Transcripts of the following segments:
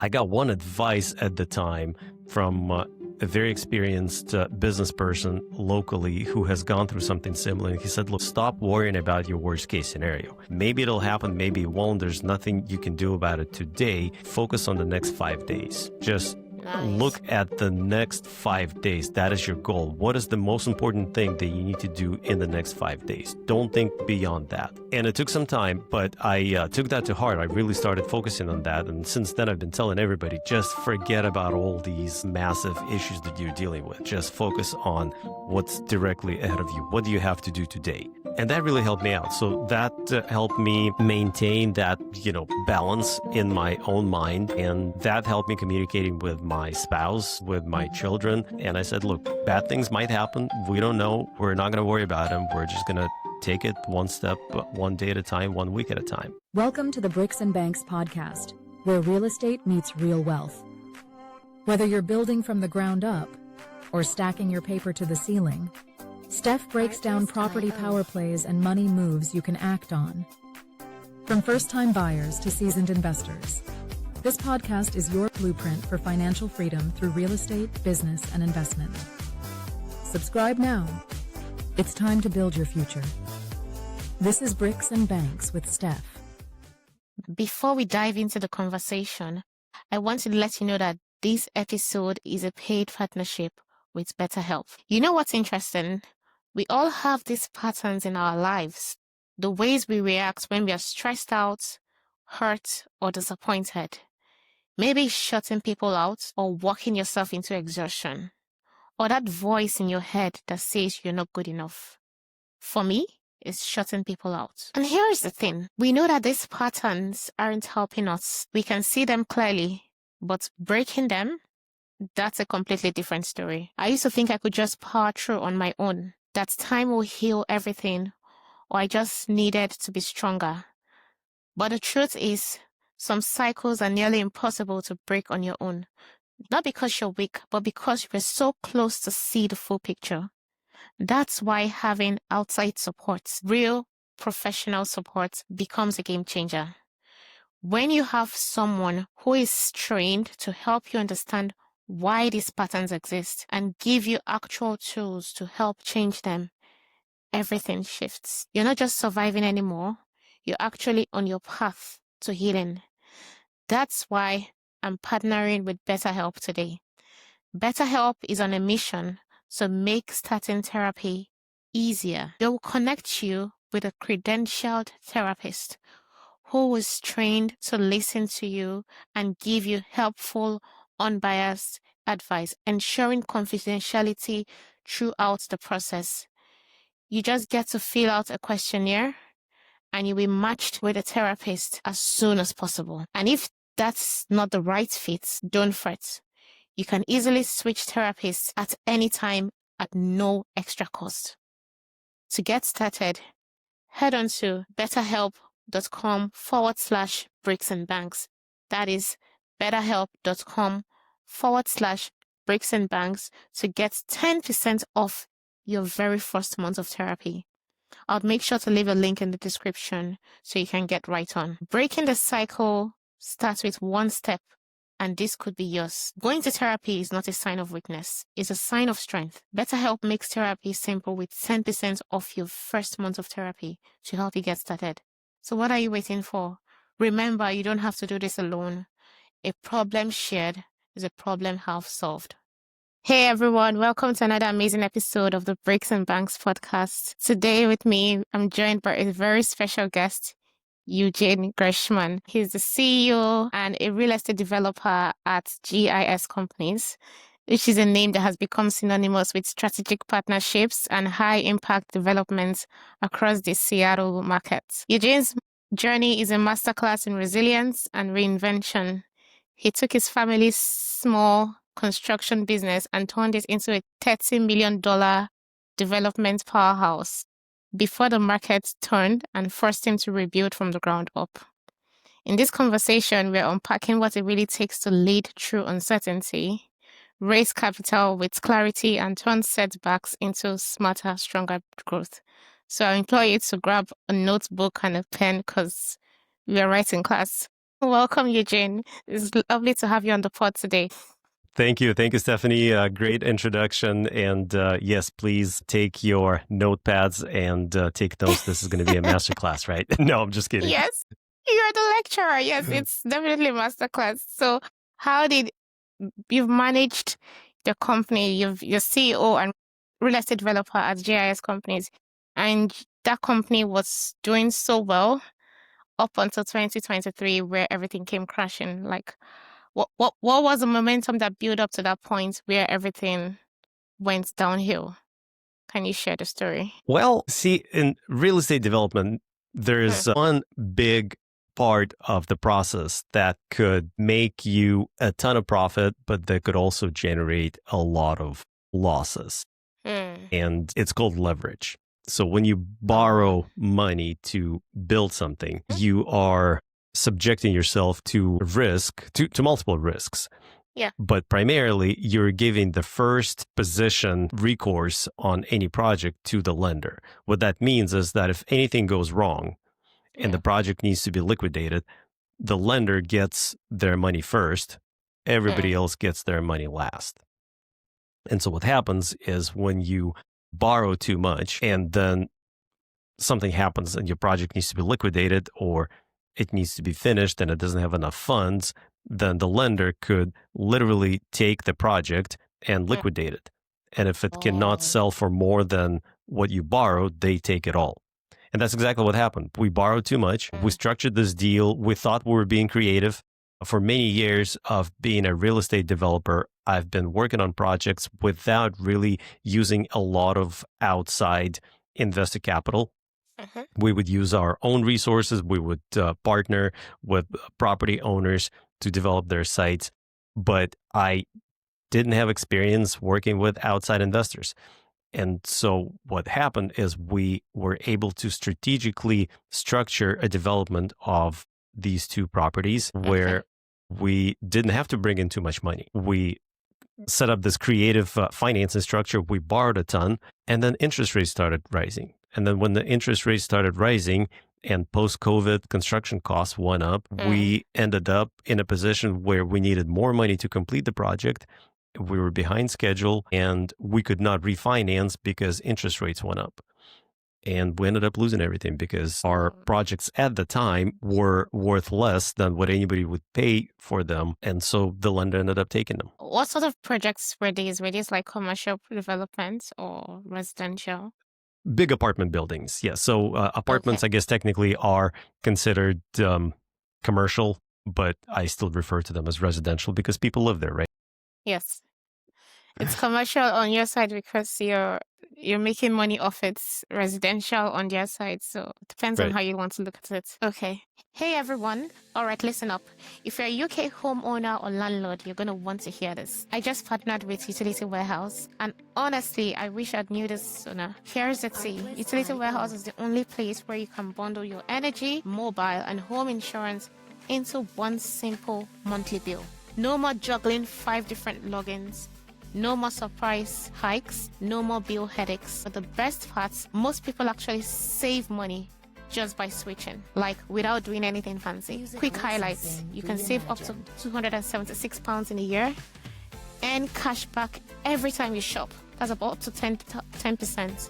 I got one advice at the time from a very experienced business person locally who has gone through something similar. He said, look, stop worrying about your worst case scenario. Maybe it'll happen, maybe it won't. There's nothing you can do about it today. Focus on the next 5 days. Just look at the next 5 days. That is your goal. What is the most important thing that you need to do in the next 5 days? Don't think beyond that. And it took some time, but I took that to heart. I really started focusing on that. And since then, I've been telling everybody, just forget about all these massive issues that you're dealing with. Just focus on what's directly ahead of you. What do you have to do today? And that really helped me out. So that helped me maintain that, balance in my own mind. And that helped me communicating with my spouse, with my children. And I said, look, bad things might happen. We don't know. We're not going to worry about them. We're just going to take it one step, one day at a time, 1 week at a time. Welcome to the Bricks and Banks podcast, where real estate meets real wealth. Whether you're building from the ground up or stacking your paper to the ceiling, Steph breaks down property power plays and money moves you can act on. From first-time buyers to seasoned investors, this podcast is your blueprint for financial freedom through real estate, business, and investment. Subscribe now. It's time to build your future. This is Bricks and Banks with Steph. Before we dive into the conversation, I want to let you know that this episode is a paid partnership with BetterHelp. You know what's interesting? We all have these patterns in our lives. The ways we react when we are stressed out, hurt, or disappointed. Maybe shutting people out or walking yourself into exhaustion. Or that voice in your head that says you're not good enough. For me, it's shutting people out. And here is the thing. We know that these patterns aren't helping us. We can see them clearly, but breaking them, that's a completely different story. I used to think I could just power through on my own, that time will heal everything, or I just needed to be stronger. But the truth is, some cycles are nearly impossible to break on your own. Not because you're weak, but because you're so close to see the full picture. That's why having outside support, real professional support, becomes a game changer. When you have someone who is trained to help you understand why these patterns exist and give you actual tools to help change them, everything shifts. You're not just surviving anymore. You're actually on your path to healing. That's why I'm partnering with BetterHelp today. BetterHelp is on a mission to make starting therapy easier. They will connect you with a credentialed therapist who is trained to listen to you and give you helpful, unbiased advice, ensuring confidentiality throughout the process. You just get to fill out a questionnaire and you'll be matched with a therapist as soon as possible. And if that's not the right fit, don't fret. You can easily switch therapists at any time at no extra cost. To get started, head on to betterhelp.com/bricksandbanks. That is betterhelp.com/bricksandbanks to get 10% off your very first month of therapy. I'll make sure to leave a link in the description so you can get right on. Breaking the cycle starts with one step, and this could be yours. Going to therapy is not a sign of weakness. It's a sign of strength. BetterHelp makes therapy simple with 10% off your first month of therapy to help you get started. So what are you waiting for? Remember, you don't have to do this alone. A problem shared is a problem half solved. Hey everyone, welcome to another amazing episode of the Bricks and Banks podcast. Today with me, I'm joined by a very special guest, Eugene Gershman. He's the CEO and a real estate developer at GIS Companies, which is a name that has become synonymous with strategic partnerships and high-impact developments across the Seattle market. Eugene's journey is a masterclass in resilience and reinvention. He took his family's small construction business and turned it into a $30 million development powerhouse before the market turned and forced him to rebuild from the ground up. In this conversation, we're unpacking what it really takes to lead through uncertainty, raise capital with clarity, and turn setbacks into smarter, stronger growth. So I implore you to grab a notebook and a pen because we are writing class. Welcome, Eugene. It's lovely to have you on the pod today. Thank you. Thank you, Stephanie. Great introduction. And yes, please take your notepads and take notes. This is going to be a masterclass, right? No, I'm just kidding. Yes, you're the lecturer. Yes, it's definitely a masterclass. So, how did you've managed the company? You're CEO and real estate developer at GIS Companies, and that company was doing so well up until 2023, where everything came crashing. Like, what was the momentum that built up to that point where everything went downhill? Can you share the story? Well, see, in real estate development, there's one big part of the process that could make you a ton of profit, but that could also generate a lot of losses. And it's called leverage. So when you borrow money to build something, you are subjecting yourself to risk, to multiple risks. Yeah. But primarily, you're giving the first position recourse on any project to the lender. What that means is that if anything goes wrong and the project needs to be liquidated, the lender gets their money first, everybody else gets their money last. And so what happens is when you borrow too much and then something happens and your project needs to be liquidated or it needs to be finished and it doesn't have enough funds, then the lender could literally take the project and liquidate it. And if it cannot sell for more than what you borrowed, they take it all. And that's exactly what happened. We borrowed too much. We structured this deal. We thought we were being creative. For many years of being a real estate developer, I've been working on projects without really using a lot of outside investor capital. We would use our own resources. We would partner with property owners to develop their sites. But I didn't have experience working with outside investors. And so what happened is we were able to strategically structure a development of these two properties where we didn't have to bring in too much money. We set up this creative financing structure. We borrowed a ton, and then interest rates started rising. And then when the interest rates started rising and post-COVID construction costs went up, we ended up in a position where we needed more money to complete the project. We were behind schedule and we could not refinance because interest rates went up. And we ended up losing everything because our projects at the time were worth less than what anybody would pay for them. And so the lender ended up taking them. What sort of projects were these? Were these like commercial developments or residential? Big apartment buildings. Yeah. So apartments, I guess, technically are considered commercial, but I still refer to them as residential because people live there, right? Yes. It's commercial on your side because you're making money off it. Residential on their side. So it depends on Right. how you want to look at it. Okay. Hey everyone. All right, listen up. If you're a UK homeowner or landlord, you're going to want to hear this. I just partnered with Utility Warehouse, and honestly, I wish I'd knew this sooner. Here's the tea. Utility Warehouse is the only place where you can bundle your energy, mobile, and home insurance into one simple monthly bill. No more juggling 5 different logins. No more surprise hikes, no more bill headaches. But the best part, most people actually save money just by switching, like without doing anything fancy. Quick highlights: you can save up to £276 in a year and cash back every time you shop. That's about up to 10%.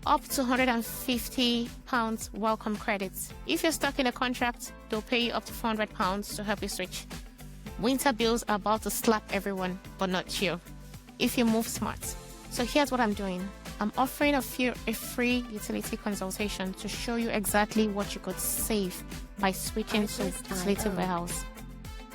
Up to £150 welcome credits. If you're stuck in a contract, they'll pay you up to £400 to help you switch. Winter bills are about to slap everyone, but not you, if you move smart. So here's what I'm doing. I'm offering a free utility consultation to show you exactly what you could save by switching to Utility Warehouse.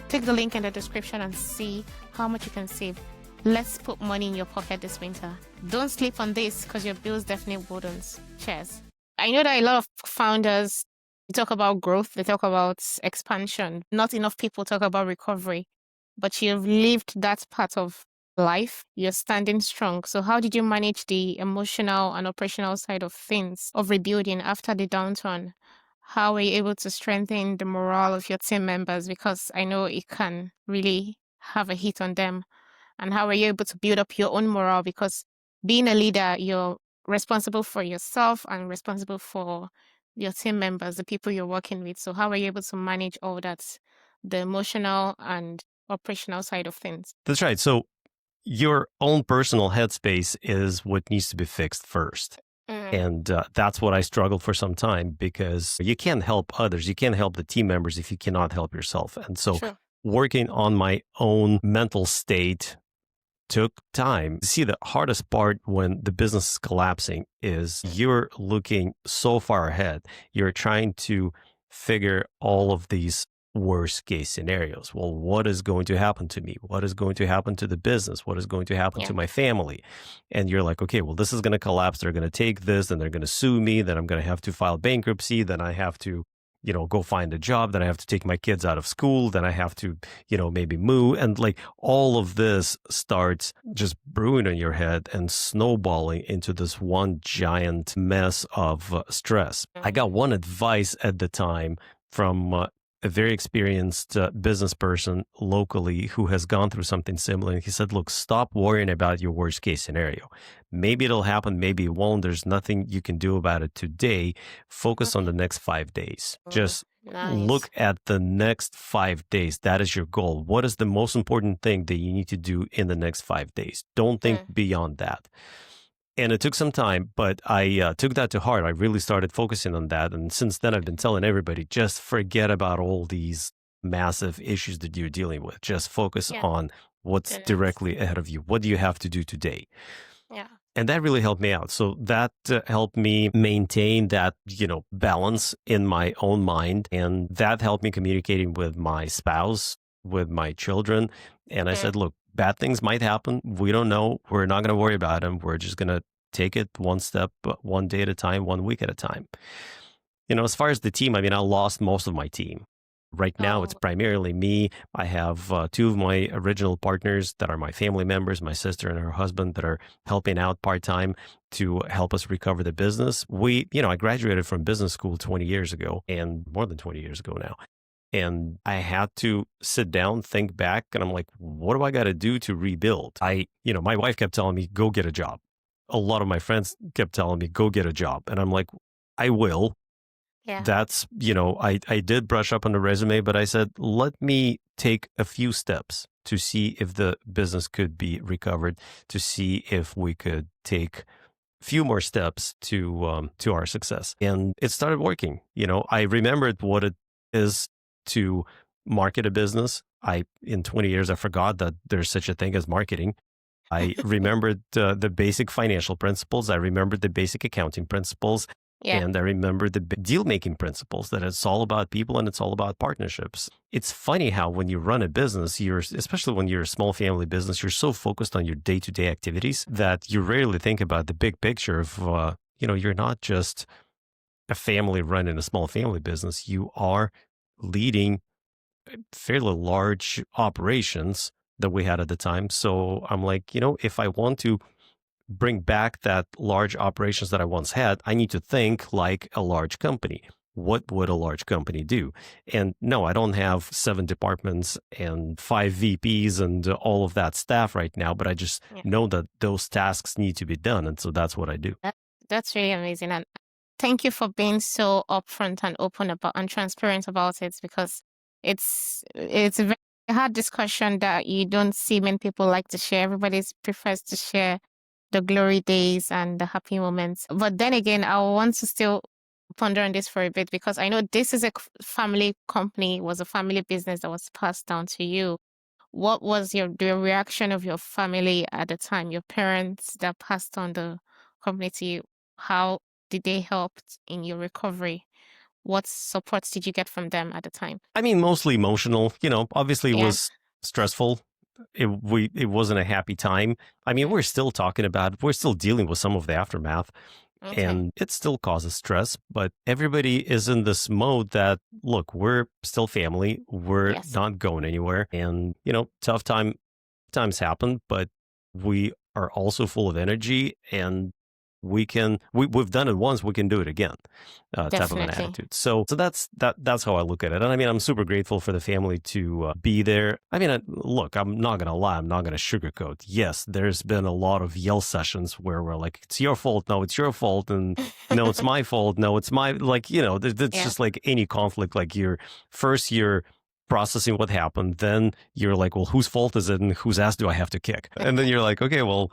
Click the link in the description and see how much you can save. Let's put money in your pocket this winter. Don't sleep on this because your bills definitely wouldn't. Cheers. I know that a lot of founders, they talk about growth, they talk about expansion. Not enough people talk about recovery, but you've lived that part of life. You're standing strong. So how did you manage the emotional and operational side of things, of rebuilding after the downturn? How were you able to strengthen the morale of your team members? Because I know it can really have a hit on them. And how were you able to build up your own morale? Because being a leader, you're responsible for yourself and responsible for your team members, the people you're working with. So how are you able to manage all that, the emotional and operational side of things? That's right. So your own personal headspace is what needs to be fixed first. And that's what I struggled for some time, because you can't help others. You can't help the team members if you cannot help yourself. And so Sure. working on my own mental state took time. See, the hardest part when the business is collapsing is you're looking so far ahead. You're trying to figure all of these worst case scenarios. Well, what is going to happen to me? What is going to happen to the business? What is going to happen Yeah. to my family? And you're like, okay, well, this is going to collapse. They're going to take this, then they're going to sue me. Then I'm going to have to file bankruptcy. Then I have to, go find a job. Then I have to take my kids out of school. Then I have to, maybe move. And like all of this starts just brewing in your head and snowballing into this one giant mess of stress. I got one advice at the time from a very experienced business person locally who has gone through something similar. And he said, look, stop worrying about your worst case scenario. Maybe it'll happen, maybe it won't. There's nothing you can do about it today. Focus on the next 5 days. Just look at the next 5 days. That is your goal. What is the most important thing that you need to do in the next 5 days? Don't think beyond that. And it took some time, but I took that to heart. I really started focusing on that. And since then, I've been telling everybody, just forget about all these massive issues that you're dealing with. Just focus on what's directly ahead of you. What do you have to do today? Yeah. And that really helped me out. So that helped me maintain that, balance in my own mind. And that helped me communicating with my spouse, with my children. And I said, look, bad things might happen. We don't know. We're not going to worry about them. We're just going to take it one step, one day at a time, 1 week at a time. As far as the team, I lost most of my team. Right now, it's primarily me. I have 2 of my original partners that are my family members, my sister and her husband, that are helping out part-time to help us recover the business. I graduated from business school 20 years ago, and more than 20 years ago now. And I had to sit down, think back, and I'm like, what do I got to do to rebuild? My wife kept telling me, go get a job. A lot of my friends kept telling me, go get a job. And I'm like, I will. Yeah. That's, I did brush up on the resume, but I said, let me take a few steps to see if the business could be recovered, to see if we could take a few more steps to our success. And it started working. I remembered what it is to market a business. In 20 years, I forgot that there's such a thing as marketing. I remembered the basic financial principles. I remembered the basic accounting principles. Yeah. And I remember the deal-making principles, that it's all about people and it's all about partnerships. It's funny how when you run a business, especially when you're a small family business, you're so focused on your day-to-day activities that you rarely think about the big picture of, you're not just a family running a small family business. You are leading fairly large operations that we had at the time. So I'm like, if I want to bring back that large operations that I once had, I need to think like a large company. What would a large company do? And no, I don't have 7 departments and 5 VPs and all of that staff right now, but I just know that those tasks need to be done. And so that's what I do. That's really amazing. And thank you for being so upfront and open about and transparent about it, because it's a very hard discussion that you don't see many people like to share. Everybody prefers to share the glory days and the happy moments. But then again, I want to still ponder on this for a bit, because I know this is a family company, was a family business that was passed down to you. What was the reaction of your family at the time, your parents that passed on the company to you? How did they help in your recovery? What supports did you get from them at the time? Mostly emotional. Obviously it was stressful. It wasn't a happy time. We're still talking about it. We're still dealing with some of the aftermath. Okay. And it still causes stress, but everybody is in this mode that, look, we're still family. We're not going anywhere. And, tough times happen, but we are also full of energy. And we've done it once, we can do it again, type of an Definitely. attitude. So that's how I look at it. And I mean, I'm super grateful for the family to be there. I mean, look, I'm not gonna lie, I'm not gonna sugarcoat. Yes, there's been a lot of yell sessions where we're like, it's your fault, no, it's your fault, and no, it's my fault, no, it's my, like, you know, that's Yeah. just like any conflict. Like you're processing what happened, then you're like, well, whose fault is it, and whose ass do I have to kick? And then you're like, okay, well,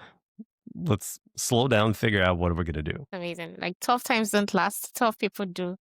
let's slow down, figure out what we're going to do. Amazing. Like tough times don't last, tough people do.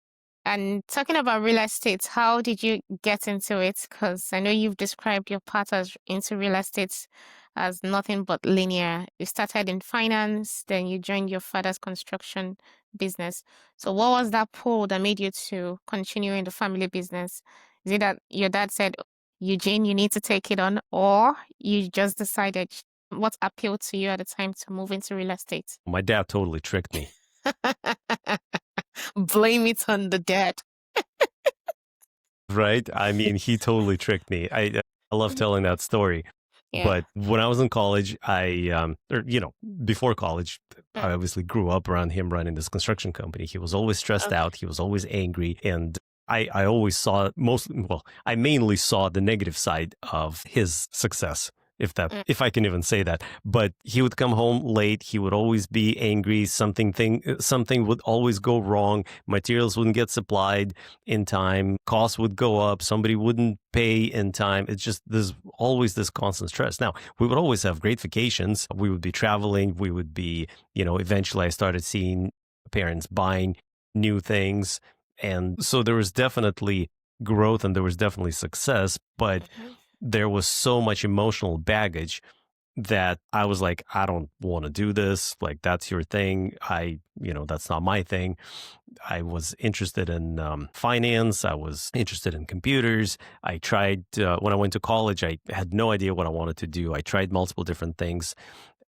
And talking about real estate, how did you get into it? Because I know you've described your path into real estate as nothing but linear. You started in finance, then you joined your father's construction business. So what was that pull that made you to continue in the family business? Is it that your dad said, Eugene, you need to take it on, or you just decided what appealed to you at the time to move into real estate? My dad totally tricked me. Blame it on the dad. Right? I mean, he totally tricked me. I love telling that story. Yeah. But when I was in college, before college, I obviously grew up around him running this construction company. He was always stressed out. He was always angry. And I always saw I mainly saw the negative side of his success, if I can even say that. But he would come home late. He would always be angry. Something would always go wrong. Materials wouldn't get supplied in time. Costs would go up. Somebody wouldn't pay in time. It's just, there's always this constant stress. Now, we would always have great vacations. We would be traveling. We would be, eventually I started seeing parents buying new things. And so there was definitely growth and there was definitely success, but there was so much emotional baggage that I was like, I don't want to do this. Like, that's your thing. That's not my thing. I was interested in finance. I was interested in computers. I tried, when I went to college, I had no idea what I wanted to do. I tried multiple different things,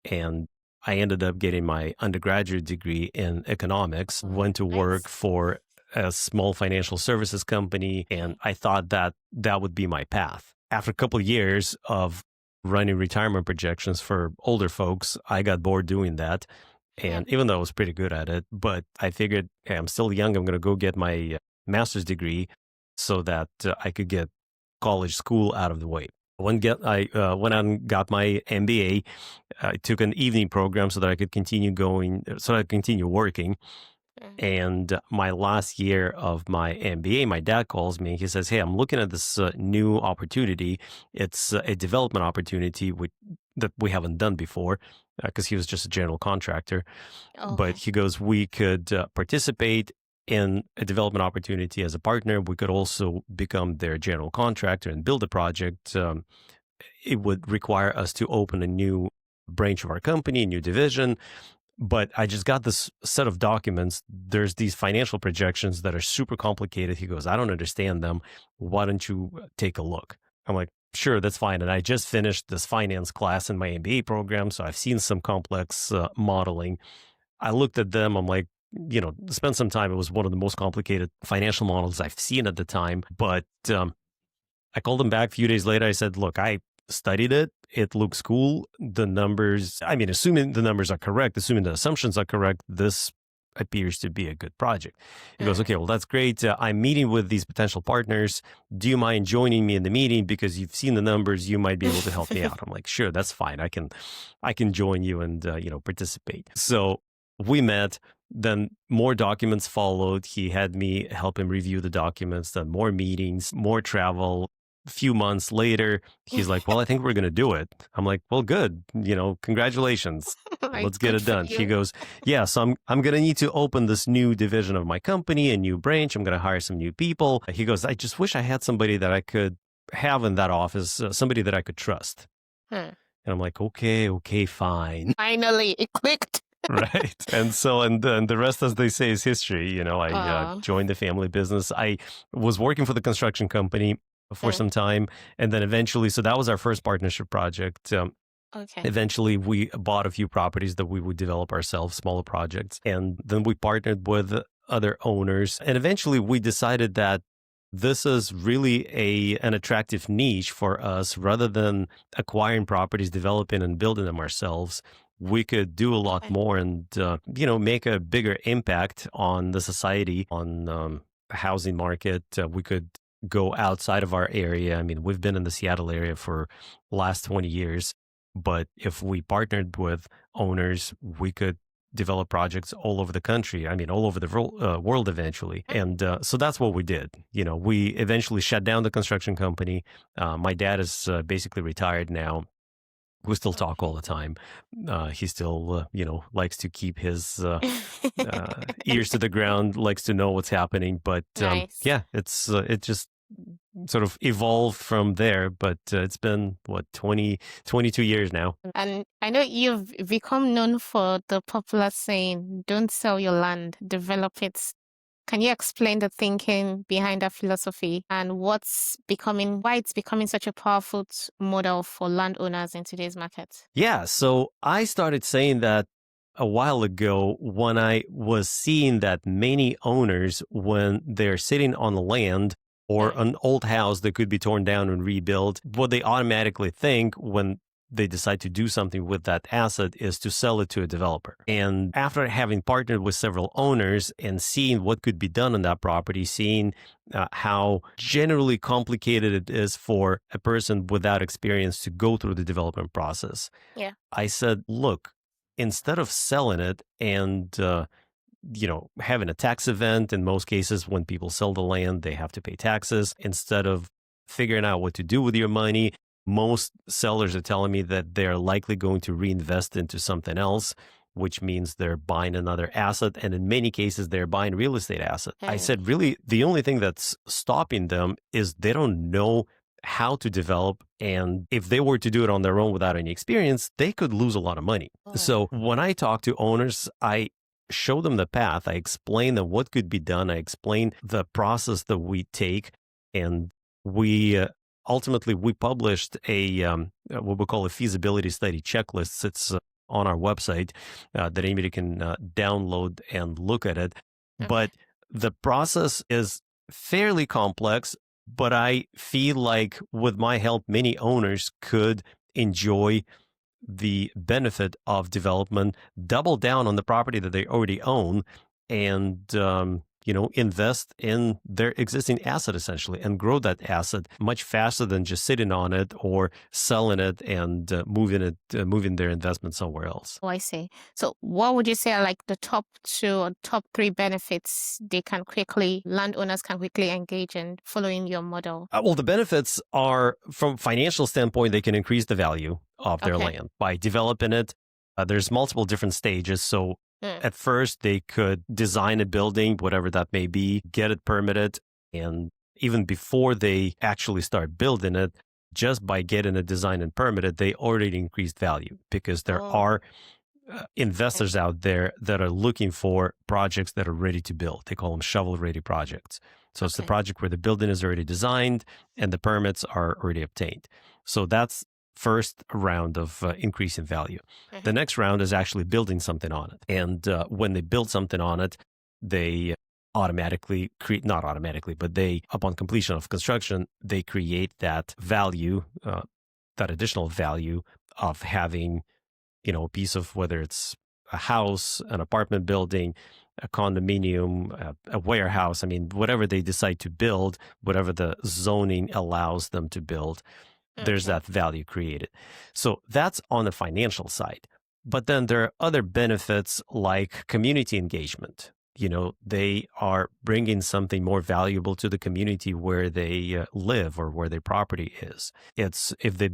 and I ended up getting my undergraduate degree in economics, went to work for a small financial services company, and I thought that would be my path. After a couple of years of running retirement projections for older folks, I got bored doing that. And even though I was pretty good at it, but I figured, hey, I'm still young. I'm going to go get my master's degree so that I could get college school out of the way. I went out and got my MBA. I took an evening program so that I could continue working. And my last year of my MBA, my dad calls me. He says, hey, I'm looking at this new opportunity. It's a development opportunity that we haven't done before, because he was just a general contractor. Okay. But he goes, we could participate in a development opportunity as a partner. We could also become their general contractor and build a project. It would require us to open a new branch of our company, a new division. But I just got this set of documents. There's these financial projections that are super complicated. He goes, I don't understand them. Why don't you take a look? I'm like, sure, that's fine. And I just finished this finance class in my MBA program, so I've seen some complex modeling. I looked at them. I'm like, spent some time. It was one of the most complicated financial models I've seen at the time. But I called them back a few days later. I said, look, I studied it. It looks cool. The numbers, assuming the numbers are correct, assuming the assumptions are correct, this appears to be a good project. He goes, okay, well, that's great. I'm meeting with these potential partners. Do you mind joining me in the meeting? Because you've seen the numbers, you might be able to help me out. I'm like, sure, that's fine. I can join you and, participate. So we met. Then more documents followed. He had me help him review the documents, then more meetings, more travel. A few months later, he's like, well, I think we're going to do it. I'm like, well, good. Congratulations. Let's get it done. He goes, yeah, so I'm going to need to open this new division of my company, a new branch. I'm going to hire some new people. He goes, I just wish I had somebody that I could have in that office, somebody that I could trust. And I'm like, okay, fine. Finally, it clicked. Right. And the rest, as they say, is history. I joined the family business. I was working for the construction company for some time. And then eventually, so that was our first partnership project. Eventually, we bought a few properties that we would develop ourselves, smaller projects. And then we partnered with other owners. And eventually, we decided that this is really an attractive niche for us. Rather than acquiring properties, developing and building them ourselves, we could do a lot more and, make a bigger impact on the society, on the housing market. We could go outside of our area. I mean, we've been in the Seattle area for the last 20 years, but if we partnered with owners, we could develop projects all over the country. I mean, all over the world eventually. And so that's what we did. We eventually shut down the construction company. My dad is basically retired now. We still talk all the time. He still, likes to keep his ears to the ground, likes to know what's happening. But Nice. it just sort of evolved from there. But it's been, 22 years now. And I know you've become known for the popular saying, don't sell your land, develop it. Can you explain the thinking behind that philosophy and why it's becoming such a powerful model for landowners in today's market? Yeah, so I started saying that a while ago when I was seeing that many owners, when they're sitting on the land or an old house that could be torn down and rebuilt, what they automatically think when they decide to do something with that asset is to sell it to a developer. And after having partnered with several owners and seeing what could be done on that property, seeing how generally complicated it is for a person without experience to go through the development process, I said, look, instead of selling it and having a tax event, in most cases, when people sell the land, they have to pay taxes. Instead of figuring out what to do with your money, most sellers are telling me that they're likely going to reinvest into something else, which means they're buying another asset. And in many cases, they're buying real estate asset. I said, really, the only thing that's stopping them is they don't know how to develop. And if they were to do it on their own without any experience, they could lose a lot of money. So when I talk to owners, I show them the path. I explain them what could be done. I explain the process that we take. And we ultimately, we published what we call a feasibility study checklist. It's on our website that anybody can download and look at it. But the process is fairly complex, but I feel like with my help, many owners could enjoy the benefit of development, double down on the property that they already own, and invest in their existing asset essentially and grow that asset much faster than just sitting on it or selling it and moving their investment somewhere else. Oh, I see. So what would you say are like the top 2 or top 3 benefits landowners can quickly engage in following your model? Well, the benefits are, from financial standpoint, they can increase the value of their land by developing it. There's multiple different stages. So at first, they could design a building, whatever that may be, get it permitted. And even before they actually start building it, just by getting it designed and permitted, they already increased value because there are investors out there that are looking for projects that are ready to build. They call them shovel-ready projects. So it's the project where the building is already designed and the permits are already obtained. So that's first round of increase in value. The next round is actually building something on it. And when they build something on it, they automatically create, not automatically, but upon completion of construction, they create that value, that additional value of having, a piece of, whether it's a house, an apartment building, a condominium, a warehouse. I mean, whatever they decide to build, whatever the zoning allows them to build, there's that value created. So that's on the financial side. But then there are other benefits like community engagement. They are bringing something more valuable to the community where they live or where their property is. It's if they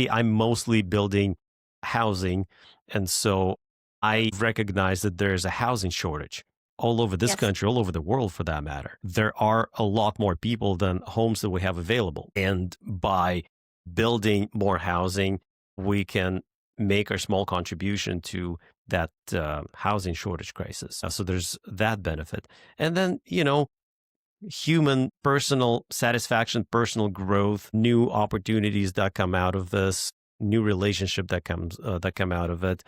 I'm mostly building housing. And so I recognize that there's a housing shortage all over this country, all over the world for that matter. There are a lot more people than homes that we have available. And by building more housing, we can make our small contribution to that housing shortage crisis. So there's that benefit. And then, human personal satisfaction, personal growth, new opportunities that come out of this, new relationship that come out of it.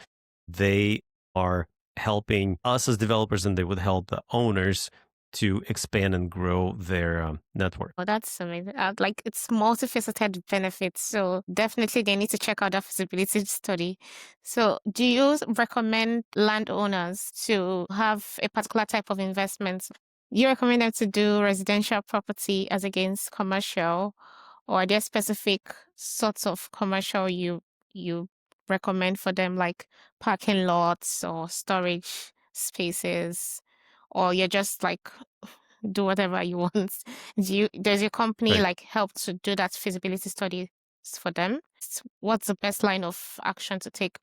They are helping us as developers, and they would help the owners to expand and grow their network. Oh, that's amazing. Like it's multifaceted benefits. So definitely they need to check out that feasibility study. So do you recommend landowners to have a particular type of investment? You recommend them to do residential property as against commercial, or are there specific sorts of commercial you recommend for them, like parking lots or storage spaces, or you're just like do whatever you want? Does your company Right. like help to do that feasibility study for them? What's the best line of action to take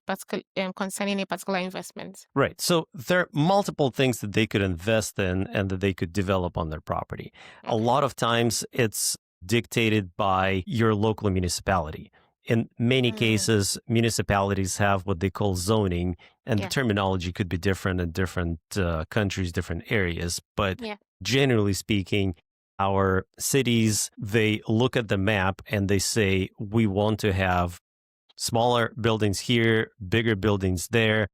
concerning a particular investment? Right. So there are multiple things that they could invest in and that they could develop on their property. A Okay. lot of times it's dictated by your local municipality. In many cases, municipalities have what they call zoning, and the Yeah. terminology could be different in different countries, different areas. But Yeah. generally speaking, our cities, they look at the map and they say, we want to have smaller buildings here, bigger buildings there,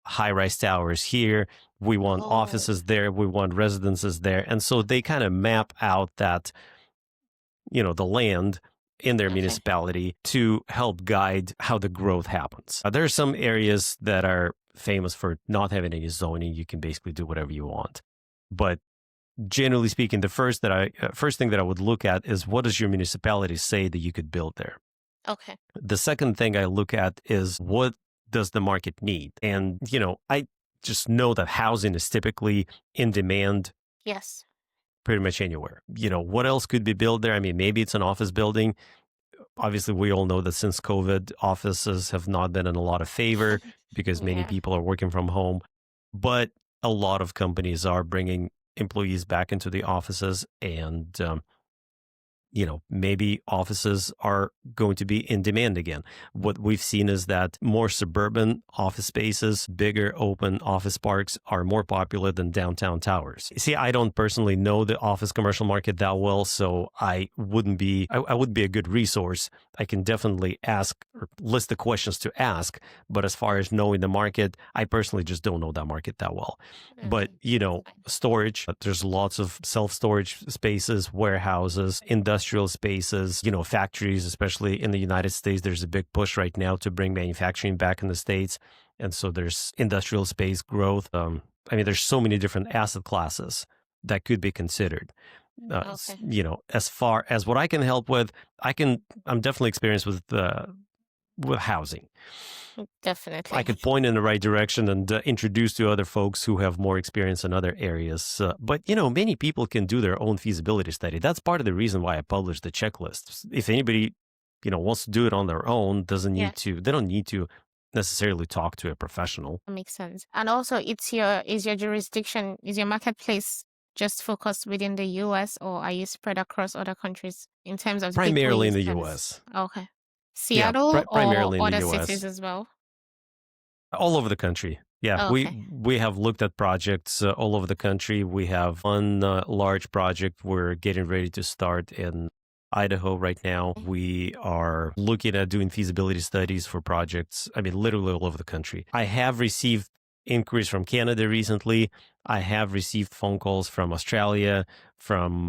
high-rise towers here. We want Oh, offices there. We want residences there. And so they kind of map out that, the land in their okay. municipality to help guide how the growth happens. There are some areas that are famous for not having any zoning. You can basically do whatever you want. But generally speaking, the first thing that I would look at is, what does your municipality say that you could build there? Okay. The second thing I look at is, what does the market need? And, I just know that housing is typically in demand Yes. pretty much anywhere. What else could be built there? I mean, maybe it's an office building. Obviously, we all know that since COVID, offices have not been in a lot of favor because many Yeah. people are working from home. But a lot of companies are bringing employees back into the offices, and maybe offices are going to be in demand again. What we've seen is that more suburban office spaces, bigger open office parks are more popular than downtown towers. See, I don't personally know the office commercial market that well, so I wouldn't be a good resource. I can definitely ask or list the questions to ask, but as far as knowing the market, I personally just don't know that market that well. But, storage, there's lots of self-storage spaces, warehouses, industrial spaces, factories, especially in the United States. There's a big push right now to bring manufacturing back in the States. And so there's industrial space growth. There's so many different asset classes that could be considered. Okay. As far as what I can help with, I'm definitely experienced with housing. Definitely. I could point in the right direction and introduce to other folks who have more experience in other areas. But, many people can do their own feasibility study. That's part of the reason why I published the checklist. If anybody, wants to do it on their own, Yeah. they don't need to necessarily talk to a professional. That makes sense. And also is your jurisdiction, is your marketplace just focused within the US, or are you spread across other countries in terms of the people Primarily you in the service? U.S. Okay. Yeah, Seattle or primarily in the other cities U.S. as well? All over the country. Yeah, Oh, okay. we have looked at projects all over the country. We have one large project we're getting ready to start in Idaho right now. We are looking at doing feasibility studies for projects, literally all over the country. I have received inquiries from Canada recently. I have received phone calls from Australia, from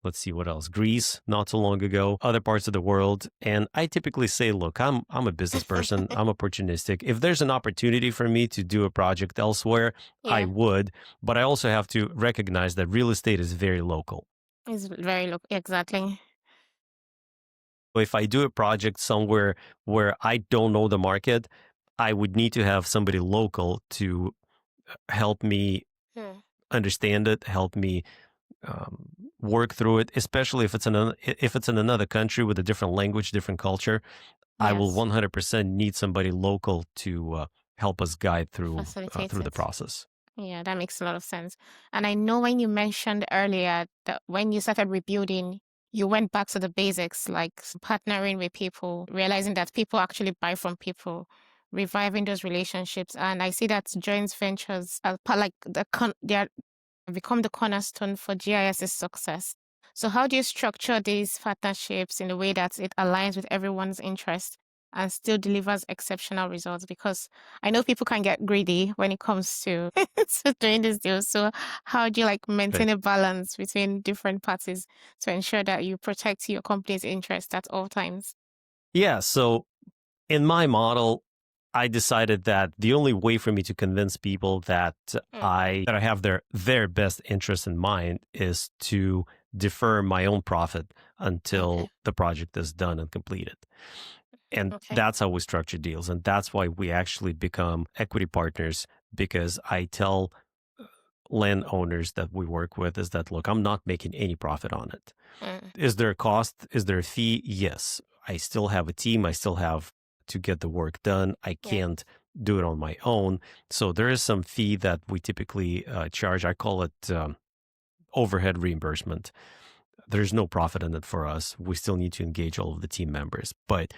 let's see what else, Greece, not so long ago, other parts of the world. And I typically say, look, I'm a business person. I'm opportunistic. If there's an opportunity for me to do a project elsewhere, I Yeah. would. But I also have to recognize that real estate is very local. It's very low. Exactly. If I do a project somewhere where I don't know the market, I would need to have somebody local to help me Hmm. understand it, help me work through it, especially if it's in another country with a different language, different culture. I will Yes. 100% need somebody local to help us guide through Facilitate the it. process. Yeah, that makes a lot of sense. And I know when you mentioned earlier that when you started rebuilding, you went back to the basics, like partnering with people, realizing that people actually buy from people, reviving those relationships. And I see that joint ventures are they are become the cornerstone for GIS's success. So how do you structure these partnerships in a way that it aligns with everyone's interest? and still delivers exceptional results? Because I know people can get greedy when it comes to, to doing this deal. So how do you like maintain a balance between different parties to ensure that you protect your company's interest at all times? Yeah. So in my model, I decided that the only way for me to convince people that I have their best interest in mind is to defer my own profit until the project is done and completed. And that's how we structure deals. And that's why we actually become equity partners, because I tell landowners that we work with is that, look, I'm not making any profit on it. Is there a cost? Is there a fee? Yes. I still have a team. I still have to get the work done. I can't do it on my own. So there is some fee that we typically charge. I call it overhead reimbursement. There's no profit in it for us. We still need to engage all of the team members. But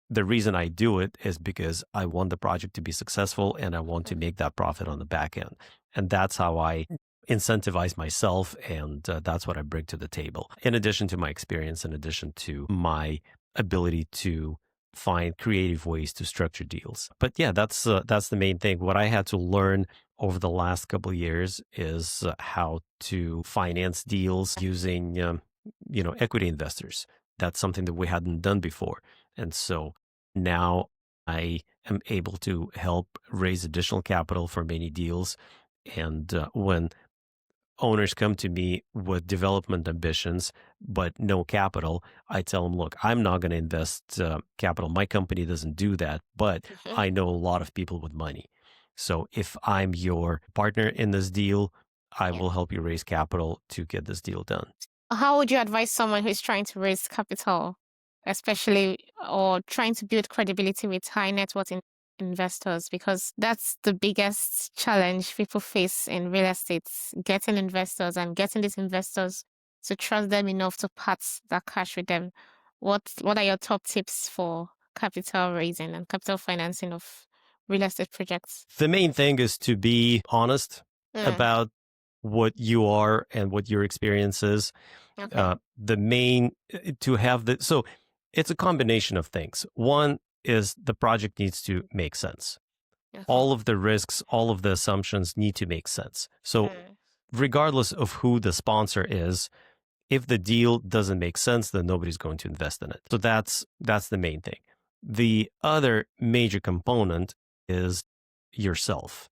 the reason I do it is because I want the project to be successful and I want to make that profit on the back end. And that's how I incentivize myself. And that's what I bring to the table. In addition to my experience, in addition to my ability to find creative ways to structure deals. But yeah, that's the main thing. What I had to learn over the last couple of years is how to finance deals using, equity investors. That's something that we hadn't done before. And so now I am able to help raise additional capital for many deals. And when owners come to me with development ambitions, but no capital, I tell them, look, I'm not going to invest capital. My company doesn't do that, but I know a lot of people with money. So if I'm your partner in this deal, I will help you raise capital to get this deal done. How would you advise someone who's trying to raise capital, especially, or trying to build credibility with high net worth investors? Because that's the biggest challenge people face in real estate, getting investors and getting these investors to trust them enough to part that cash with them. What are your top tips for capital raising and capital financing of real estate projects? The main thing is to be honest about what you are and what your experience is. So it's a combination of things. One is the project needs to make sense. All of the risks, all of the assumptions need to make sense. So regardless of who the sponsor is, if the deal doesn't make sense, then nobody's going to invest in it. So that's the main thing. The other major component is yourself.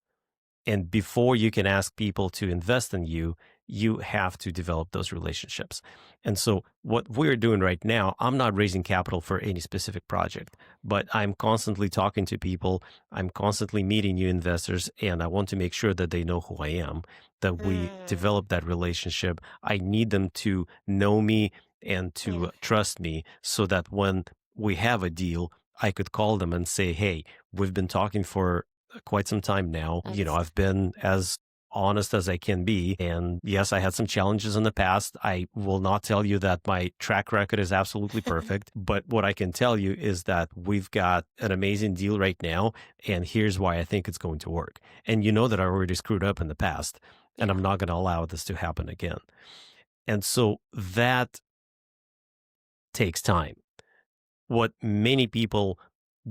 And before you can ask people to invest in you, you have to develop those relationships. And so what we're doing right now, I'm not raising capital for any specific project, but I'm constantly talking to people. I'm constantly meeting new investors, and I want to make sure that they know who I am, that we develop that relationship. I need them to know me and to trust me so that when we have a deal, I could call them and say, hey, we've been talking for quite some time now. I've been as honest as I can be. And yes, I had some challenges in the past. I will not tell you that my track record is absolutely perfect, but what I can tell you is that we've got an amazing deal right now. And here's why I think it's going to work. And you know that I already screwed up in the past, and I'm not going to allow this to happen again. And so that takes time. What many people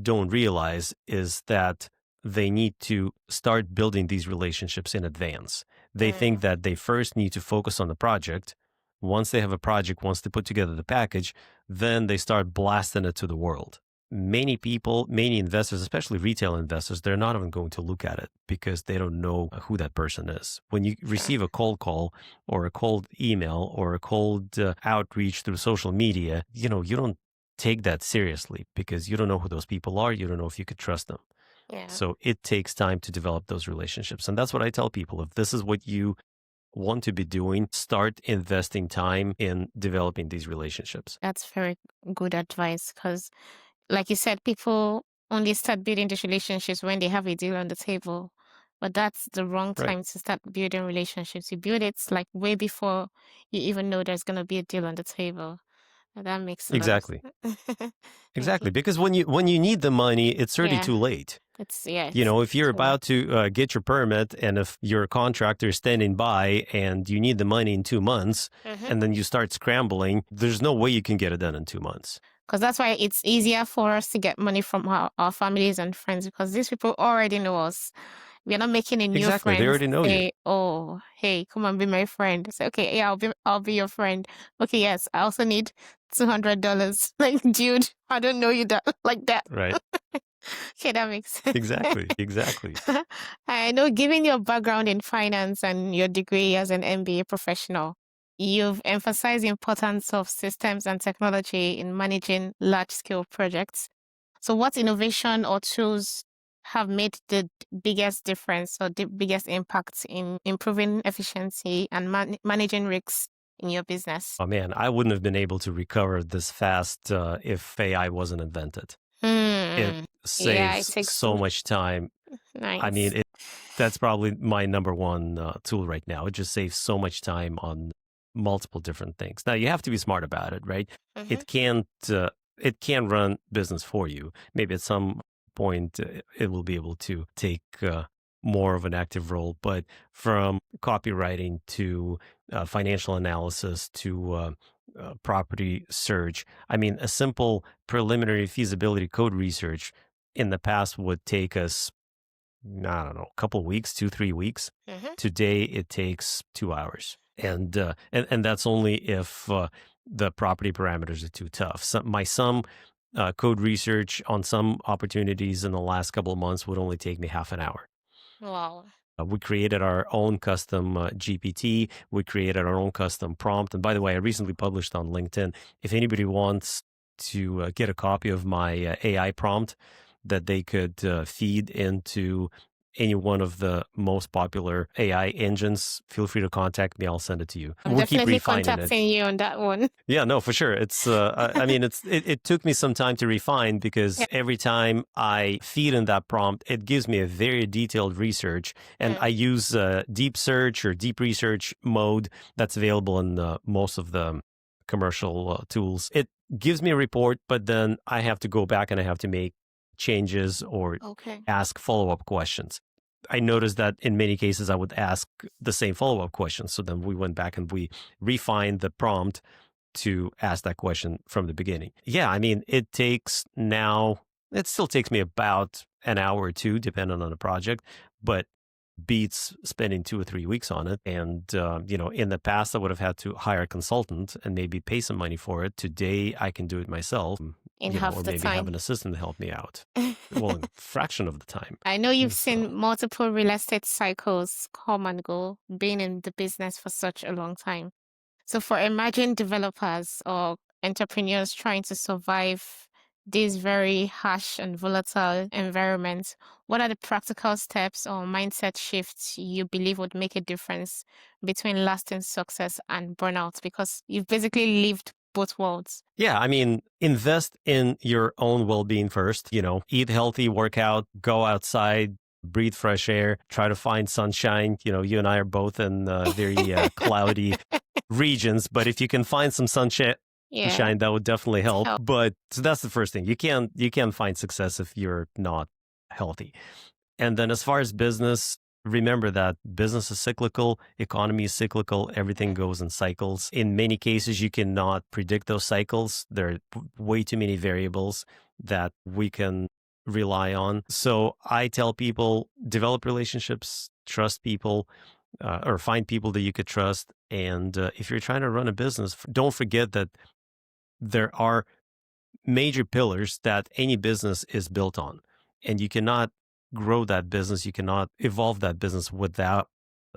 don't realize is that they need to start building these relationships in advance. They think that they first need to focus on the project. Once they have a project, once they put together the package, then they start blasting it to the world. Many people, many investors, especially retail investors, they're not even going to look at it because they don't know who that person is. When you receive a cold call or a cold email or a cold outreach through social media, you don't take that seriously because you don't know who those people are. You don't know if you could trust them. So it takes time to develop those relationships. And that's what I tell people. If this is what you want to be doing, start investing time in developing these relationships. That's very good advice because, like you said, people only start building these relationships when they have a deal on the table. But that's the wrong time to start building relationships. You build it like way before you even know there's going to be a deal on the table. That makes a lot of sense. Exactly. Because when you need the money, it's already too late. If you're about to get your permit and if your contractor is standing by and you need the money in 2 months and then you start scrambling, there's no way you can get it done in 2 months. Because that's why it's easier for us to get money from our families and friends, because these people already know us. We are not making a new Exactly. They friend already know you. say, "Oh, hey, come and be my friend." Say, "Okay, yeah, I'll be your friend." Okay, yes, I also need $200. Like, dude, I don't know you that like that. Right. Okay, that makes sense. Exactly. I know, given your background in finance and your degree as an MBA professional, you've emphasized the importance of systems and technology in managing large-scale projects. So what innovation or tools have made the biggest difference or the biggest impact in improving efficiency and managing risks in your business? Oh man, I wouldn't have been able to recover this fast if AI wasn't invented. It Hmm. Yeah, it saves takes so much time. I nice. mean, that's probably my number one tool right now. It just saves so much time on multiple different things. Now you have to be smart about it, right? Mm-hmm. It can run business for you. Maybe at some point it will be able to take more of an active role. But from copywriting to financial analysis to property search, I mean, a simple preliminary feasibility code research in the past would take us, I don't know, a couple of weeks, 2-3 weeks. Mm-hmm. Today it takes 2 hours, and that's only if the property parameters are too tough. Some code research on some opportunities in the last couple of months would only take me half an hour. Wow. We created our own custom GPT. We created our own custom prompt. And by the way, I recently published on LinkedIn. If anybody wants to get a copy of my AI prompt that they could feed into any one of the most popular AI engines, feel free to contact me. I'll send it to you. I'm We'll keep definitely refining it. contacting you on that one. Yeah, no, for sure. It's, I mean, it took me some time to refine because Yeah. every time I feed in that prompt, it gives me a very detailed research. And I use deep search or deep research mode that's available in most of the commercial tools. It gives me a report, but then I have to go back and I have to make changes or Okay. ask follow-up questions. I noticed that in many cases I would ask the same follow-up questions. So then we went back and we refined the prompt to ask that question from the beginning. Yeah, I mean, it still takes me about an hour or two, depending on the project, but beats spending 2 or 3 weeks on it. And, in the past, I would have had to hire a consultant and maybe pay some money for it. Today, I can do it myself, In half or the maybe have time. an assistant to help me out. Well, in a fraction of the time. I know you've So- seen multiple real estate cycles come and go, being in the business for such a long time. So for emerging developers or entrepreneurs trying to survive these very harsh and volatile environments, what are the practical steps or mindset shifts you believe would make a difference between lasting success and burnout? Because you've basically lived both worlds. Yeah, I mean, invest in your own well-being first, eat healthy, work out, go outside, breathe fresh air, try to find sunshine. You and I are both in very cloudy regions, but if you can find some sunshine, Yeah. that would definitely help. But so that's the first thing. You can't find success if you're not healthy. And then as far as business, remember that business is cyclical, economy is cyclical, everything goes in cycles. In many cases, you cannot predict those cycles. There are way too many variables that we can rely on. So I tell people, develop relationships, trust people, or find people that you could trust. And if you're trying to run a business, don't forget that there are major pillars that any business is built on. And you cannot grow that business, you cannot evolve that business without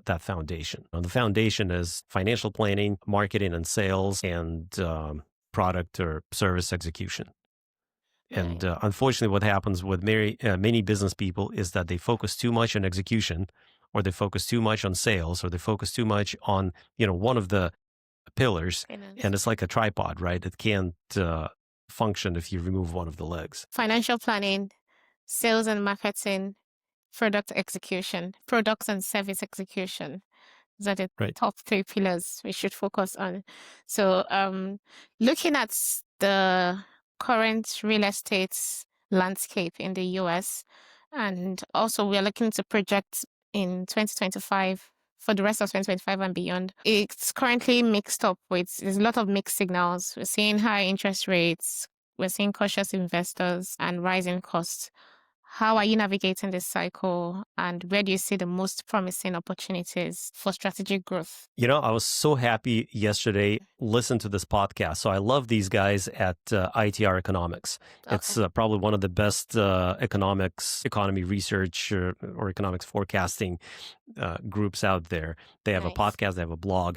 that foundation. And the foundation is financial planning, marketing and sales, and product or service execution. And unfortunately, what happens with many business people is that they focus too much on execution, or they focus too much on sales, or they focus too much on one of the pillars, and it's like a tripod, right? It can't function if you remove one of the legs. Financial planning, sales and marketing, product execution, products and service execution. Those are the top 3 pillars we should focus on. So looking at the current real estate landscape in the US, and also we are looking to project in 2025 for the rest of 2025 and beyond. It's currently mixed up there's a lot of mixed signals. We're seeing high interest rates, We're seeing cautious investors and rising costs. How are you navigating this cycle, and where do you see the most promising opportunities for strategic growth? I was so happy yesterday listen to this podcast. So I love these guys at ITR Economics. It's probably one of the best economy research or economics forecasting groups out there. They have a podcast, they have a blog.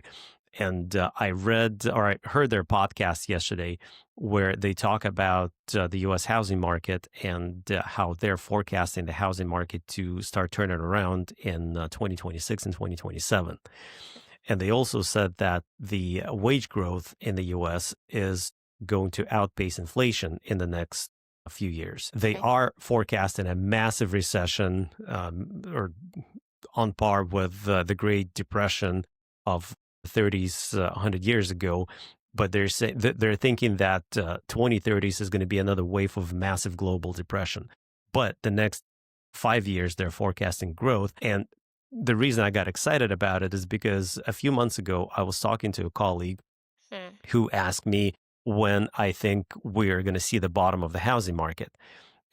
And I heard their podcast yesterday where they talk about the U.S. housing market and how they're forecasting the housing market to start turning around in 2026 and 2027. And they also said that the wage growth in the U.S. is going to outpace inflation in the next few years. They are forecasting a massive recession or on par with the Great Depression of 30s, 100 years ago, but they're thinking that 2030s is going to be another wave of massive global depression. But the next 5 years, they're forecasting growth. And the reason I got excited about it is because a few months ago, I was talking to a colleague who asked me when I think we're going to see the bottom of the housing market.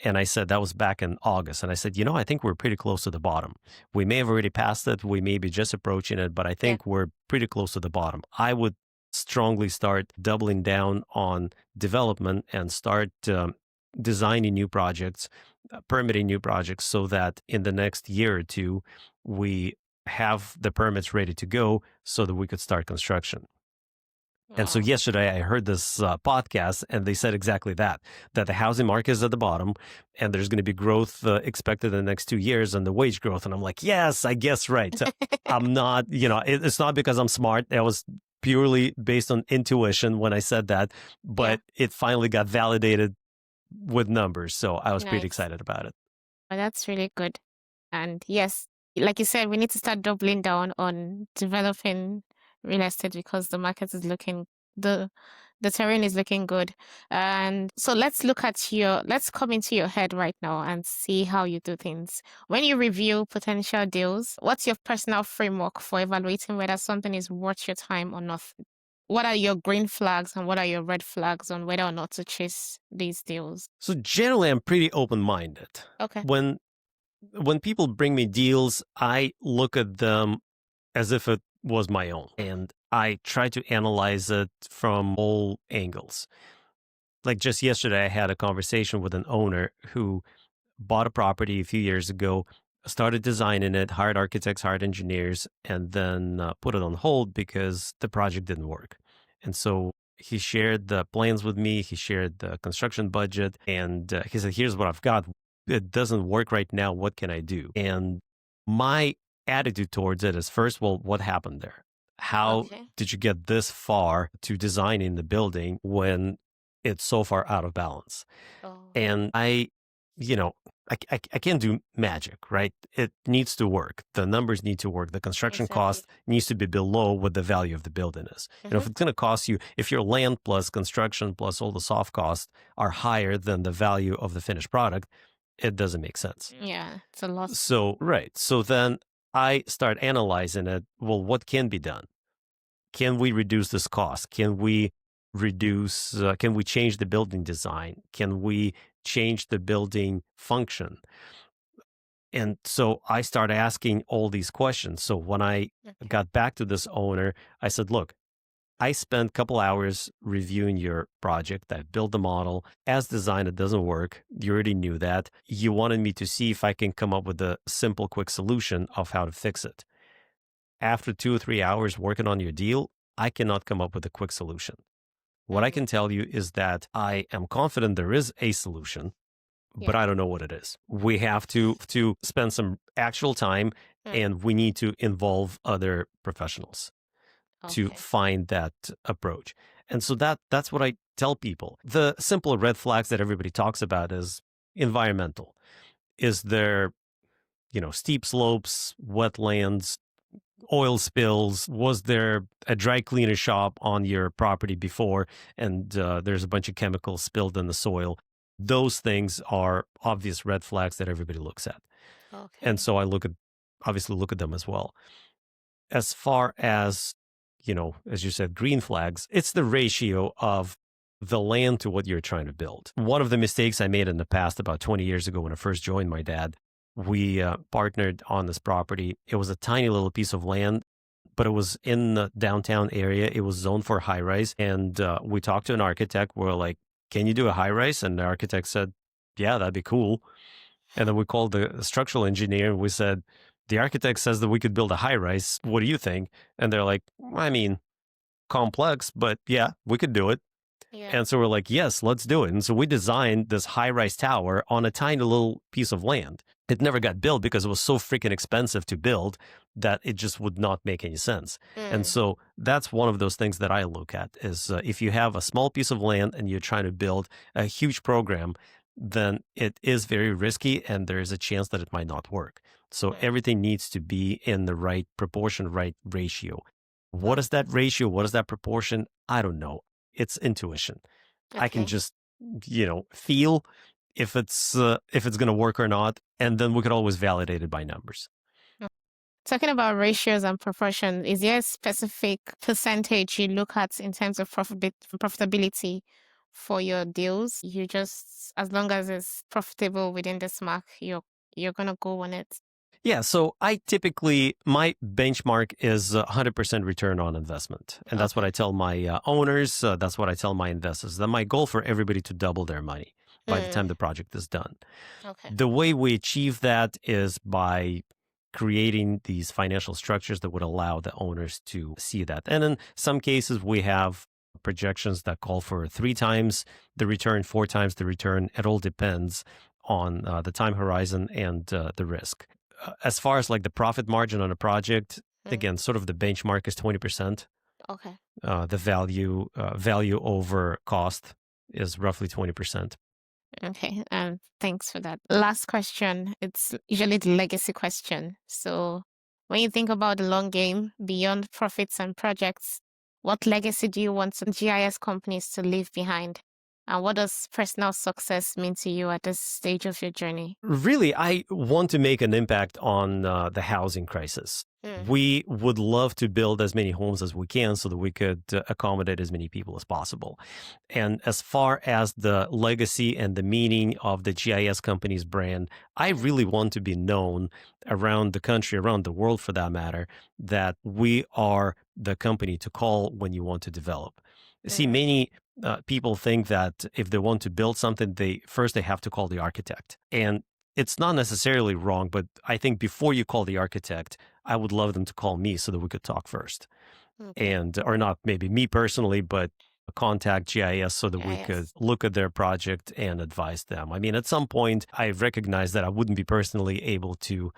And I said, that was back in August. And I said, I think we're pretty close to the bottom. We may have already passed it. We may be just approaching it, but I think we're pretty close to the bottom. I would strongly start doubling down on development and start designing new projects, permitting new projects so that in the next year or two, we have the permits ready to go so that we could start construction. And so yesterday I heard this podcast and they said exactly that the housing market is at the bottom and there's going to be growth expected in the next 2 years and the wage growth. And I'm like, yes, I guess right. I'm not, it's not because I'm smart. That was purely based on intuition when I said that, but it finally got validated with numbers. So I was pretty excited about it. Well, that's really good. And yes, like you said, we need to start doubling down on developing real estate because the market is looking, the terrain is looking good. And so let's come into your head right now and see how you do things. When you review potential deals, what's your personal framework for evaluating whether something is worth your time or not? What are your green flags and what are your red flags on whether or not to chase these deals? So generally, I'm pretty open-minded. Okay. When people bring me deals, I look at them as if it was my own. And I try to analyze it from all angles. Like just yesterday, I had a conversation with an owner who bought a property a few years ago, started designing it, hired architects, hired engineers, and then put it on hold because the project didn't work. And so he shared the plans with me. He shared the construction budget. And he said, here's what I've got. It doesn't work right now. What can I do? And my attitude towards it is first, well, what happened there? How did you get this far to designing the building when it's so far out of balance? And I can't do magic, right? It needs to work. The numbers need to work. The construction cost needs to be below what the value of the building is. If it's going to cost you, if your land plus construction plus all the soft costs are higher than the value of the finished product, it doesn't make sense. Yeah, it's a loss. So then I start analyzing it. Well, what can be done? Can we reduce this cost? Can we change the building design? Can we change the building function? And so I started asking all these questions. So when I got back to this owner, I said, look, I spent a couple hours reviewing your project. I built the model. As designed, it doesn't work. You already knew that. You wanted me to see if I can come up with a simple, quick solution of how to fix it. After 2 or 3 hours working on your deal, I cannot come up with a quick solution. What I can tell you is that I am confident there is a solution, but I don't know what it is. We have to spend some actual time and we need to involve other professionals to find that approach. And so that's what I tell people. The simple red flags that everybody talks about is environmental. Is there, steep slopes, wetlands, oil spills? Was there a dry cleaner shop on your property before and there's a bunch of chemicals spilled in the soil? Those things are obvious red flags that everybody looks at. And so I obviously look at them as well. As far as, as you said, green flags, it's the ratio of the land to what you're trying to build. One of the mistakes I made in the past, about 20 years ago when I first joined my dad, we partnered on this property. It was a tiny little piece of land, but it was in the downtown area. It was zoned for high rise. And we talked to an architect. We're like, can you do a high rise? And the architect said, yeah, that'd be cool. And then we called the structural engineer and we said, the architect says that we could build a high rise. What do you think? And they're like, I mean, complex, but yeah, we could do it. Yeah. And so we're like, yes, let's do it. And so we designed this high-rise tower on a tiny little piece of land. It never got built because it was so freaking expensive to build that it just would not make any sense. And so that's one of those things that I look at is if you have a small piece of land and you're trying to build a huge program, then it is very risky and there is a chance that it might not work. So everything needs to be in the right proportion, right ratio. What is that ratio? What is that proportion? I don't know. It's intuition. I can just, feel if it's going to work or not, and then we could always validate it by numbers. Talking about ratios and proportion, is there a specific percentage you look at in terms of profitability for your deals? You just, as long as it's profitable within this mark, you're gonna go on it. Yeah, so I typically, my benchmark is 100% return on investment. And that's what I tell my owners. That's what I tell my investors. That my goal for everybody to double their money by the time the project is done. Okay. The way we achieve that is by creating these financial structures that would allow the owners to see that. And in some cases, we have projections that call for 3 times the return, 4 times the return. It all depends on the time horizon and the risk. As far as like the profit margin on a project, again, sort of the benchmark is 20%. Okay. The value over cost is roughly 20%. Okay. Thanks for that. Last question. It's usually the legacy question. So when you think about the long game, beyond profits and projects, what legacy do you want GIS companies to leave behind? And what does personal success mean to you at this stage of your journey? Really, I want to make an impact on the housing crisis. We would love to build as many homes as we can so that we could accommodate as many people as possible. And as far as the legacy and the meaning of the GIS Companies brand, I really want to be known around the country, around the world for that matter, that we are the company to call when you want to develop. See, many people think that if they want to build something, they have to call the architect. And it's not necessarily wrong, but I think before you call the architect, I would love them to call me so that we could talk first. And, or not maybe me personally, but contact GIS so that we could look at their project and advise them. I mean, at some point, I recognize that I wouldn't be personally able to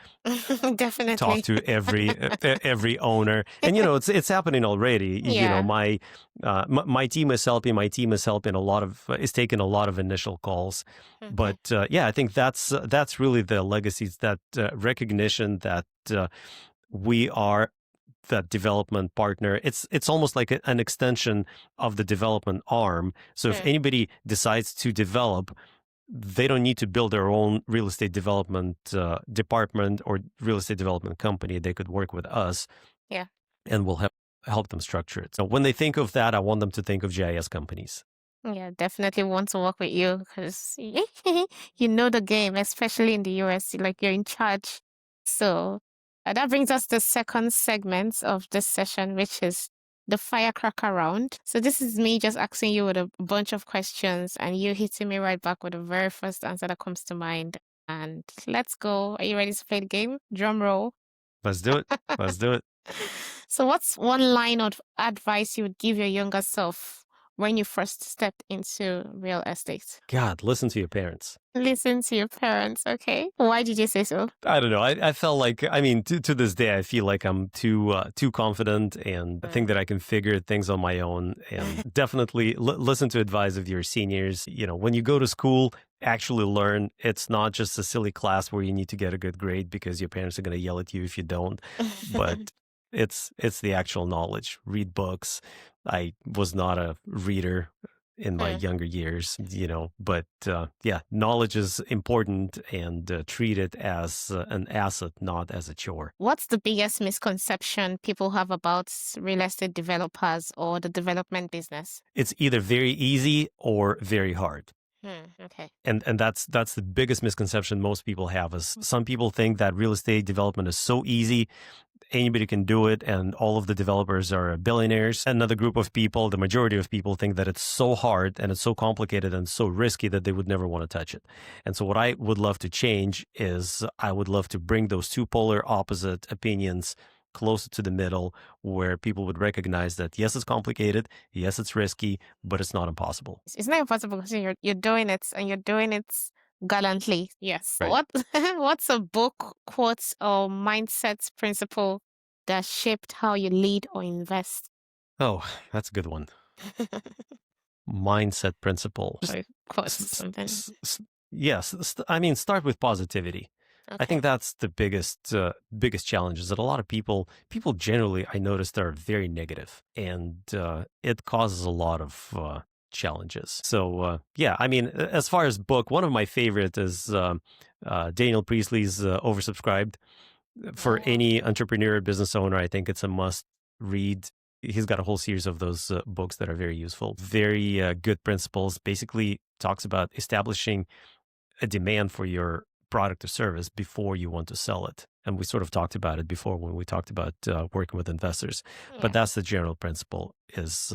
Definitely talk to every owner, and it's happening already. My team is helping. My team is helping is taking a lot of initial calls, but I think that's really the legacies, that recognition that we are that development partner. It's almost like an extension of the development arm. So if anybody decides to develop, they don't need to build their own real estate development department or real estate development company. They could work with us, and we'll help them structure it. So when they think of that, I want them to think of GIS Companies. Yeah, definitely want to work with you because you know the game, especially in the US. Like, you're in charge. So that brings us to the second segment of this session, which is the firecracker round. So this is me just asking you with a bunch of questions and you hitting me right back with the very first answer that comes to mind. And let's go. Are you ready to play the game? Drum roll. Let's do it. Let's do it. So what's one line of advice you would give your younger self when you first stepped into real estate? God, listen to your parents. Listen to your parents. Okay. Why did you say so? I don't know. I felt like, I mean, to this day, I feel like I'm too confident and think that I can figure things on my own. And definitely listen to advice of your seniors. When you go to school, actually learn. It's not just a silly class where you need to get a good grade because your parents are going to yell at you if you don't. But it's the actual knowledge. Read books. I was not a reader in my Hmm. younger years, but yeah, knowledge is important, and treat it as an asset, not as a chore. What's the biggest misconception people have about real estate developers or the development business? It's either very easy or very hard. Okay. And that's the biggest misconception most people have is some people think that real estate development is so easy, anybody can do it, and all of the developers are billionaires. Another group of people, the majority of people, think that it's so hard and it's so complicated and so risky that they would never want to touch it. And so what I would love to change is I would love to bring those two polar opposite opinions closer to the middle, where people would recognize that yes, it's complicated, yes, it's risky, but it's not impossible. It's not impossible because you're doing it and you're doing it gallantly. Yes. Right. What's a book, quote, or mindset principle that shaped how you lead or invest? Oh, that's a good one. Mindset principle. Or quote something. Yes, I mean, start with positivity. I Okay. think that's the biggest challenge, is that a lot of people generally, I noticed, are very negative, and it causes a lot of challenges. So yeah, I mean, as far as book, one of my favorite is Daniel Priestley's Oversubscribed. For any entrepreneur or business owner, I think it's a must read. He's got a whole series of those books that are very useful, very good principles. Basically talks about establishing a demand for your product or service before you want to sell it. And we sort of talked about it before when we talked about working with investors. Yeah. But that's the general principle, is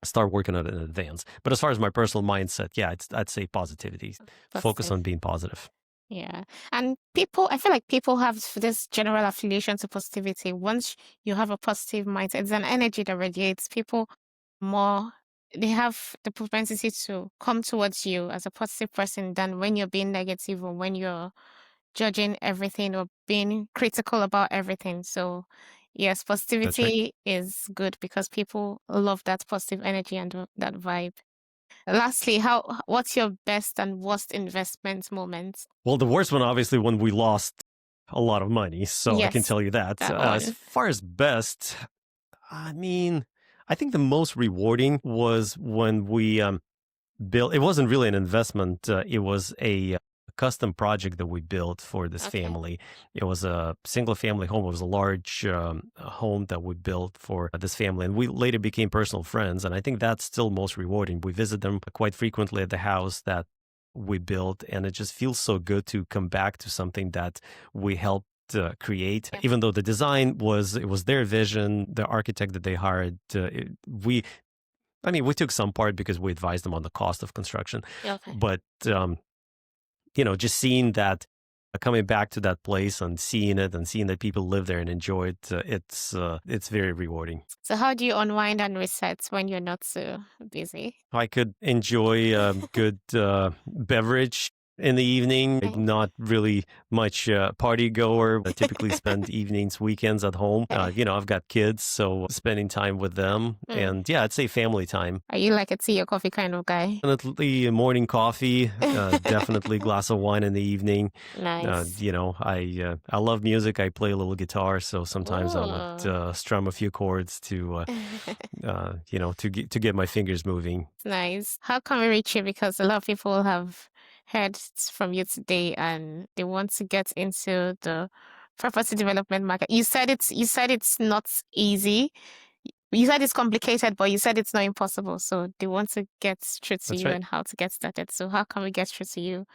start working on it in advance. But as far as my personal mindset, yeah, I'd say positivity. Focus on being positive. Yeah. And I feel like people have this general affiliation to positivity. Once you have a positive mindset, it's an energy that radiates. People they have the propensity to come towards you as a positive person than when you're being negative or when you're judging everything or being critical about everything. So yes, That's right. positivity is good because people love that positive energy and that vibe. Lastly, what's your best and worst investment moment? Well, the worst one, obviously, when we lost a lot of money. So I can Yes, tell you that. that As one. far as best, I mean, I think the most rewarding was when we built. It wasn't really an investment. It was a custom project that we built for this Okay. family. It was a single family home. It was a large home that we built for this family. And we later became personal friends. And I think that's still most rewarding. We visit them quite frequently at the house that we built. And it just feels so good to come back to something that we helped create. Yeah. Even though the design was their vision, the architect that they hired, we took some part because we advised them on the cost of construction. Okay. But just seeing that, coming back to that place and seeing it and seeing that people live there and enjoy it, it's very rewarding. So how do you unwind and reset when you're not so busy? I could enjoy a good beverage in the evening. Okay. Not really much party goer. I typically spend evenings, weekends at home. I've got kids, so spending time with them. And yeah, I'd say family time. Are you like a tea or coffee kind of guy? Definitely morning coffee, definitely glass of wine in the evening. Nice. I love music. I play a little guitar, so sometimes I would strum a few chords to get my fingers moving. Nice. How can we reach you? Because a lot of people have heard from you today and they want to get into the property development market. You said it's not easy. You said it's complicated, but you said it's not impossible. So they want to get through to That's you right. and how to get started. So how can we get through to you?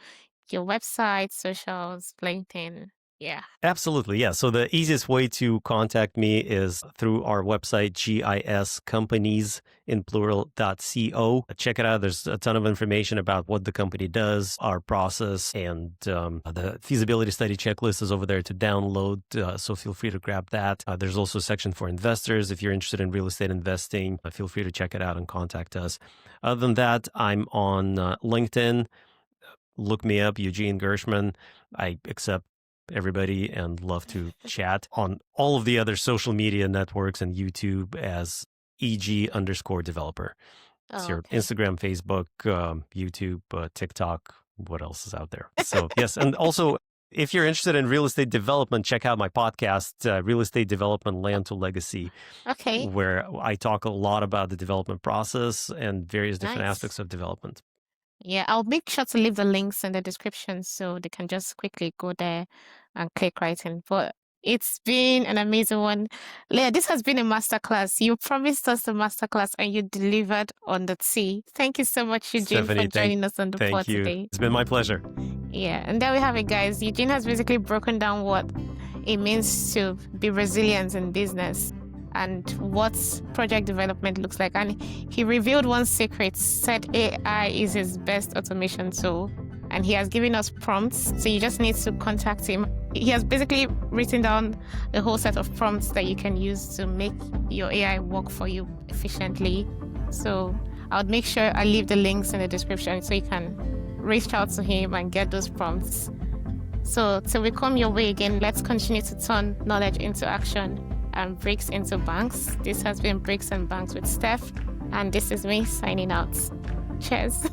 Your website, socials, LinkedIn. Yeah. Absolutely. Yeah. So the easiest way to contact me is through our website, GIS Companies in plural.co. Check it out. There's a ton of information about what the company does, our process, and the feasibility study checklist is over there to download. So feel free to grab that. There's also a section for investors. If you're interested in real estate investing, feel free to check it out and contact us. Other than that, I'm on LinkedIn. Look me up, Eugene Gershman. I accept everybody and love to chat on all of the other social media networks and YouTube as EG_developer. It's your Instagram, Facebook, YouTube, TikTok. What else is out there? So yes, and also If you're interested in real estate development, check out my podcast, Real Estate Development Land to Legacy, Okay. where I talk a lot about the development process and various different Nice. aspects of development. Yeah, I'll make sure to leave the links in the description so they can just quickly go there and click right in. But it's been an amazing one. Leah, this has been a masterclass. You promised us a masterclass and you delivered on the T. Thank you so much, Eugene, Stephanie, for joining us on the pod thank you. today. It's been my pleasure. Yeah, and there we have it, guys. Eugene has basically broken down what it means to be resilient in business and what project development looks like. And he revealed one secret, said AI is his best automation tool. And he has given us prompts, so you just need to contact him. He has basically written down a whole set of prompts that you can use to make your AI work for you efficiently. So I would make sure I leave the links in the description so you can reach out to him and get those prompts. So till we come your way again, let's continue to turn knowledge into action and bricks into banks. This has been Bricks and Banks with Steph, and this is me signing out. Cheers.